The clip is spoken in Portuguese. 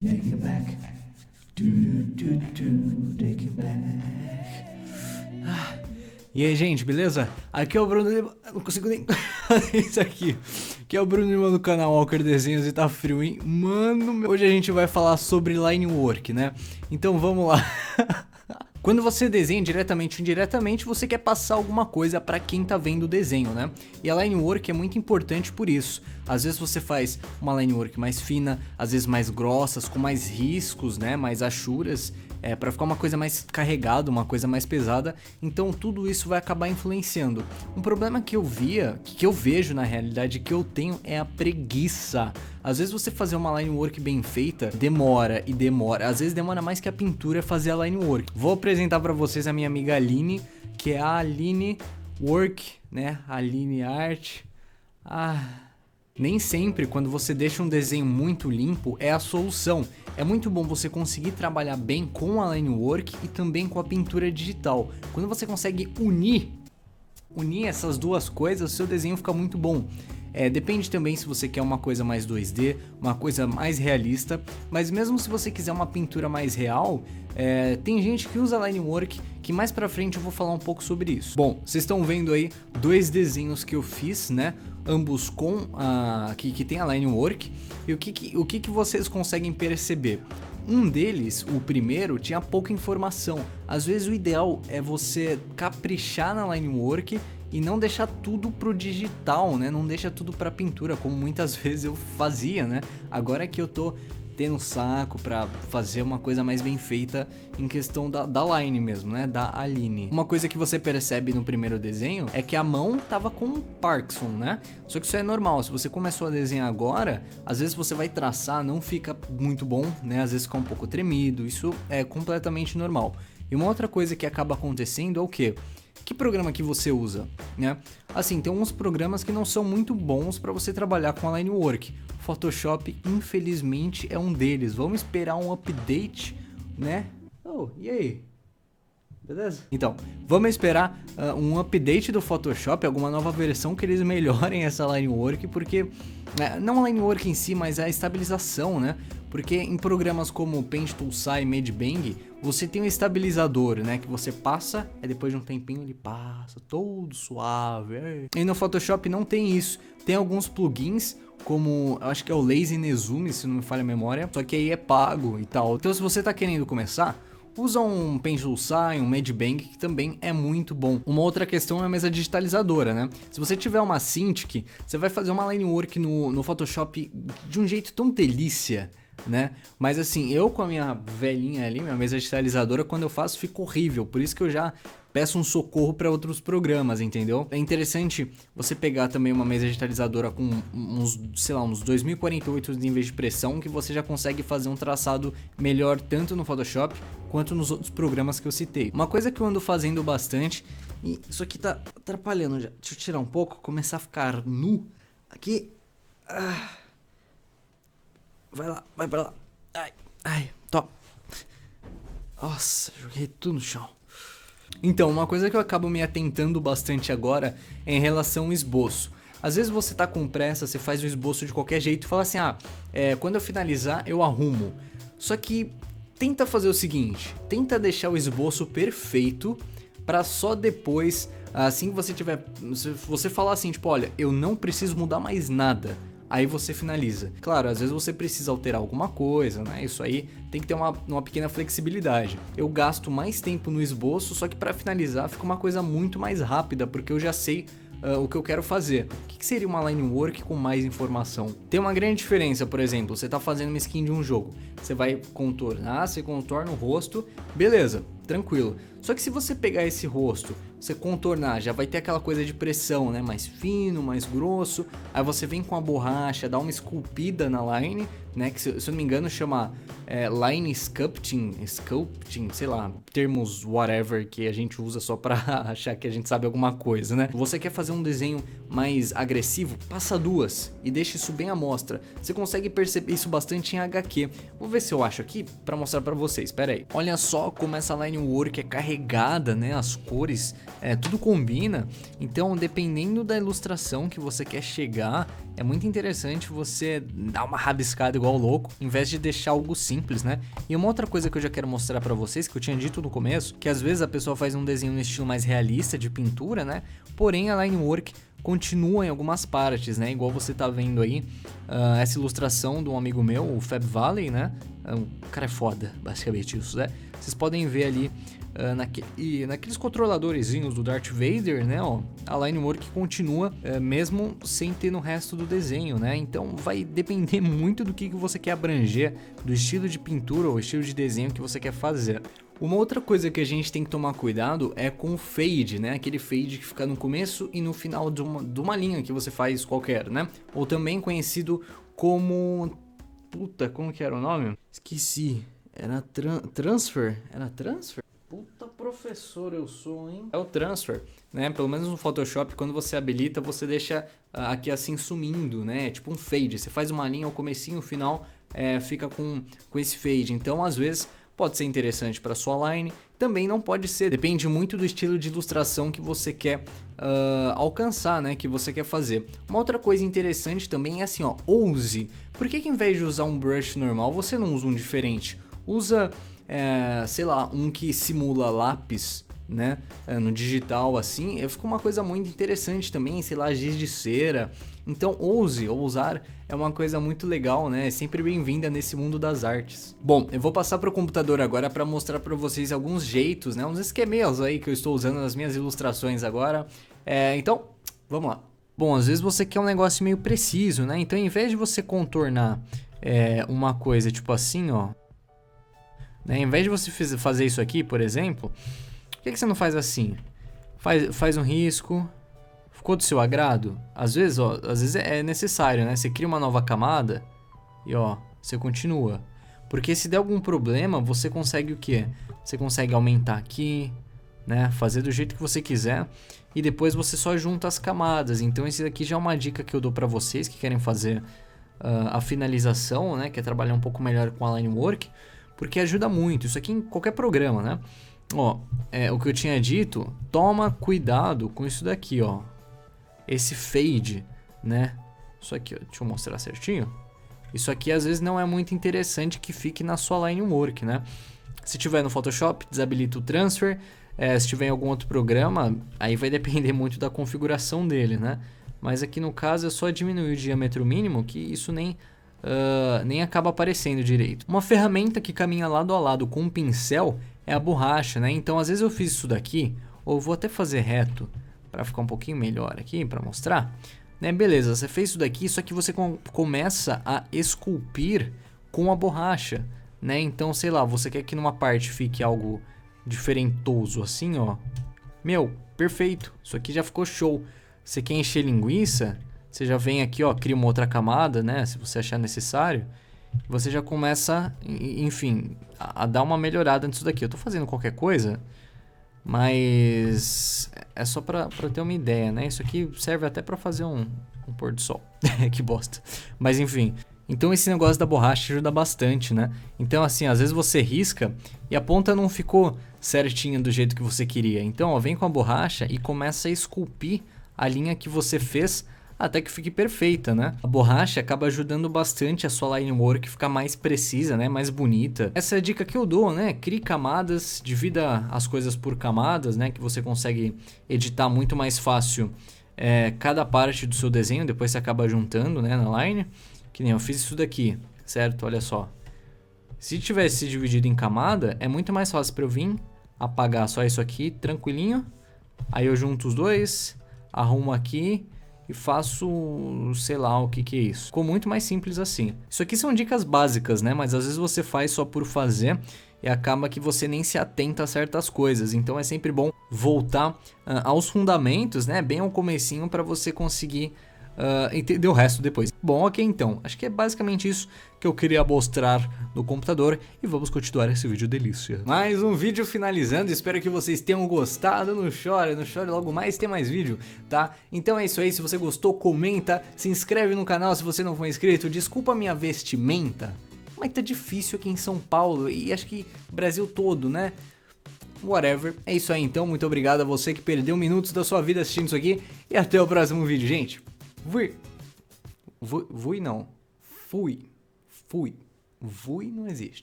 Take it back. Take it back. E aí, gente, beleza? Aqui é o Bruno Lima. Não consigo nem fazer isso aqui. Aqui é o Bruno Lima do canal Walker Desenhos e tá frio, hein? Mano, hoje a gente vai falar sobre line work, né? Então vamos lá. Quando você desenha diretamente ou indiretamente, você quer passar alguma coisa para quem tá vendo o desenho, né? E a line work é muito importante por isso. Às vezes você faz uma line work mais fina, às vezes mais grossas, com mais riscos, né? Mais achuras, para ficar uma coisa mais carregada, uma coisa mais pesada. Então tudo isso vai acabar influenciando. Um problema que eu vejo na realidade, que eu tenho, é a preguiça. Às vezes você fazer uma line work bem feita demora e demora. Às vezes demora mais que a pintura fazer a line work. Vou apresentar para vocês a minha amiga Aline, que é a Aline Work, né? Aline Art. Nem sempre quando você deixa um desenho muito limpo é a solução. É muito bom você conseguir trabalhar bem com a line work e também com a pintura digital. Quando você consegue unir essas duas coisas, o seu desenho fica muito bom. Depende também se você quer uma coisa mais 2D, uma coisa mais realista, mas mesmo se você quiser uma pintura mais real, tem gente que usa line work, que mais pra frente eu vou falar um pouco sobre isso. Bom, vocês estão vendo aí dois desenhos que eu fiz, né? Ambos com que tem a line work. E o que vocês conseguem perceber? Um deles, o primeiro, tinha pouca informação. Às vezes o ideal é você caprichar na line work e não deixar tudo pro digital, né? Não deixa tudo pra pintura, como muitas vezes eu fazia, né? Agora que eu tô tendo saco pra fazer uma coisa mais bem feita em questão da line mesmo, né? Da Aline. Uma coisa que você percebe no primeiro desenho é que a mão tava com Parkinson, né? Só que isso é normal, se você começou a desenhar agora, às vezes você vai traçar, não fica muito bom, né? Às vezes fica um pouco tremido, isso é completamente normal. E uma outra coisa que acaba acontecendo é o quê? Que programa que você usa, né? Assim, tem uns programas que não são muito bons para você trabalhar com a line work. Photoshop, infelizmente, é um deles. Vamos esperar um update, né? Oh, e aí? Beleza? Então, vamos esperar um update do Photoshop, alguma nova versão que eles melhorem essa line work, porque não a line work em si, mas a estabilização, né? Porque em programas como Paint Toolsai e Medbang, você tem um estabilizador, né? Que você passa, e depois de um tempinho ele passa, todo suave. E no Photoshop não tem isso. Tem alguns plugins, como, eu acho que é o Lazy Nezumi, se não me falha a memória, só que aí é pago e tal. Então se você tá querendo começar, usa um Paint Toolsai, um Medbang, que também é muito bom. Uma outra questão é a mesa digitalizadora, né? Se você tiver uma Cintiq, você vai fazer uma line work no Photoshop de um jeito tão delícia, né? Mas assim, eu com a minha velhinha ali, minha mesa digitalizadora, quando eu faço fica horrível, por isso que eu já peço um socorro para outros programas, entendeu? É interessante você pegar também uma mesa digitalizadora com uns 2048 níveis de pressão, que você já consegue fazer um traçado melhor tanto no Photoshop quanto nos outros programas que eu citei. Uma coisa que eu ando fazendo bastante, e isso aqui tá atrapalhando já, deixa eu tirar um pouco, começar a ficar nu aqui. Vai lá, vai pra lá. Ai, top. Nossa, joguei tudo no chão. Então, uma coisa que eu acabo me atentando bastante agora é em relação ao esboço. Às vezes você tá com pressa, você faz o esboço de qualquer jeito e fala assim, quando eu finalizar eu arrumo. Só que tenta fazer o seguinte, tenta deixar o esboço perfeito pra só depois, assim que você tiver, você falar assim, tipo, olha, eu não preciso mudar mais nada. Aí você finaliza. Claro, às vezes você precisa alterar alguma coisa, né? Isso aí tem que ter uma pequena flexibilidade. Eu gasto mais tempo no esboço, só que para finalizar fica uma coisa muito mais rápida, porque eu já sei o que eu quero fazer. O que seria uma line work com mais informação? Tem uma grande diferença, por exemplo, você tá fazendo uma skin de um jogo, você vai contornar, você contorna o rosto, beleza, tranquilo. Só que se você pegar esse rosto, você contornar, já vai ter aquela coisa de pressão, né? Mais fino, mais grosso. Aí você vem com a borracha, dá uma esculpida na line, né? Que se eu não me engano chama line sculpting, sei lá, termos whatever que a gente usa só pra achar que a gente sabe alguma coisa, né? Você quer fazer um desenho mais agressivo? Passa duas e deixa isso bem à mostra. Você consegue perceber isso bastante em HQ. Vou ver se eu acho aqui pra mostrar pra vocês, pera aí. Olha só como essa line line work é carregada, né? As cores, tudo combina. Então, dependendo da ilustração que você quer chegar, é muito interessante você dar uma rabiscada igual louco, em vez de deixar algo simples, né? E uma outra coisa que eu já quero mostrar pra vocês, que eu tinha dito no começo, que às vezes a pessoa faz um desenho no estilo mais realista de pintura, né? Porém, a line work continua em algumas partes, né? Igual você tá vendo aí, essa ilustração de um amigo meu, o Fab Valley, né? O cara é foda, basicamente isso, né? Vocês podem ver ali naqueles controladorzinhos do Darth Vader, né? Ó, a line work continua mesmo sem ter no resto do desenho, né? Então vai depender muito do que você quer abranger, do estilo de pintura ou estilo de desenho que você quer fazer. Uma outra coisa que a gente tem que tomar cuidado é com o fade, né? Aquele fade que fica no começo e no final de uma linha que você faz qualquer, né? Ou também conhecido como... Puta, como que era o nome? Esqueci. Era transfer? Era transfer? Puta professor eu sou, hein? É o transfer, né? Pelo menos no Photoshop, quando você habilita, você deixa aqui assim sumindo, né? É tipo um fade. Você faz uma linha, o comecinho, o final fica com esse fade. Então, às vezes... pode ser interessante para sua line, também não pode ser, depende muito do estilo de ilustração que você quer alcançar, né, que você quer fazer. Uma outra coisa interessante também é assim, ó, ouse. Por que em vez de usar um brush normal, você não usa um diferente? Usa, sei lá, um que simula lápis, né, no digital assim, fica uma coisa muito interessante também, sei lá, giz de cera. Então ousar é uma coisa muito legal, né, é sempre bem-vinda nesse mundo das artes. Bom, eu vou passar para o computador agora para mostrar para vocês alguns jeitos, né, uns esquemas aí que eu estou usando nas minhas ilustrações agora. Então, vamos lá. Bom, às vezes você quer um negócio meio preciso, né, então ao invés de você contornar uma coisa tipo assim, ó, né, ao invés de você fazer isso aqui, por exemplo... por que você não faz assim? Faz um risco. Ficou do seu agrado? Às vezes é necessário, né? Você cria uma nova camada e ó, você continua. Porque se der algum problema, você consegue o quê? Você consegue aumentar aqui, né? Fazer do jeito que você quiser e depois você só junta as camadas. Então esse daqui já é uma dica que eu dou pra vocês que querem fazer a finalização, né? Quer trabalhar um pouco melhor com a line work, porque ajuda muito. Isso aqui em qualquer programa, né? Ó, o que eu tinha dito, toma cuidado com isso daqui, ó. Esse fade, né? Isso aqui, ó, deixa eu mostrar certinho. Isso aqui às vezes não é muito interessante que fique na sua line work, né? Se tiver no Photoshop, desabilita o transfer. Se tiver em algum outro programa, aí vai depender muito da configuração dele, né? Mas aqui no caso é só diminuir o diâmetro mínimo que isso nem acaba aparecendo direito. Uma ferramenta que caminha lado a lado com um pincel é a borracha, né? Então às vezes eu fiz isso daqui, ou vou até fazer reto para ficar um pouquinho melhor aqui para mostrar, né? Beleza, você fez isso daqui, só que você começa a esculpir com a borracha, né? Então, sei lá, você quer que numa parte fique algo diferentoso assim, ó. Meu, perfeito. Isso aqui já ficou show. Você quer encher linguiça, você já vem aqui, ó, cria uma outra camada, né? Se você achar necessário. Você já começa, enfim, a dar uma melhorada nisso daqui. Eu tô fazendo qualquer coisa, mas é só pra ter uma ideia, né? Isso aqui serve até pra fazer um pôr do sol. Que bosta. Mas enfim, então esse negócio da borracha ajuda bastante, né? Então assim, às vezes você risca e a ponta não ficou certinha do jeito que você queria. Então, ó, vem com a borracha e começa a esculpir a linha que você fez até que fique perfeita, né? A borracha acaba ajudando bastante a sua line work ficar mais precisa, né? Mais bonita. Essa é a dica que eu dou, né? Crie camadas, divida as coisas por camadas, né? Que você consegue editar muito mais fácil cada parte do seu desenho, depois você acaba juntando, né? Na line. Que nem eu fiz isso daqui, certo? Olha só. Se tivesse dividido em camada, é muito mais fácil para eu vir apagar só isso aqui, tranquilinho. Aí eu junto os dois, arrumo aqui e faço, sei lá, o que é isso. Ficou muito mais simples assim. Isso aqui são dicas básicas, né? Mas às vezes você faz só por fazer e acaba que você nem se atenta a certas coisas. Então é sempre bom voltar aos fundamentos, né? Bem ao comecinho para você conseguir entender o resto depois. Bom, ok, então. Acho que é basicamente isso que eu queria mostrar no computador e vamos continuar esse vídeo delícia. Mais um vídeo finalizando, espero que vocês tenham gostado. Não chore, logo mais tem mais vídeo, tá? Então é isso aí, se você gostou, comenta, se inscreve no canal se você não for inscrito. Desculpa a minha vestimenta, mas tá difícil aqui em São Paulo e acho que Brasil todo, né? whatever. É isso aí então, muito obrigado a você que perdeu minutos da sua vida assistindo isso aqui. E até o próximo vídeo, gente. Fui não. Fui não existe.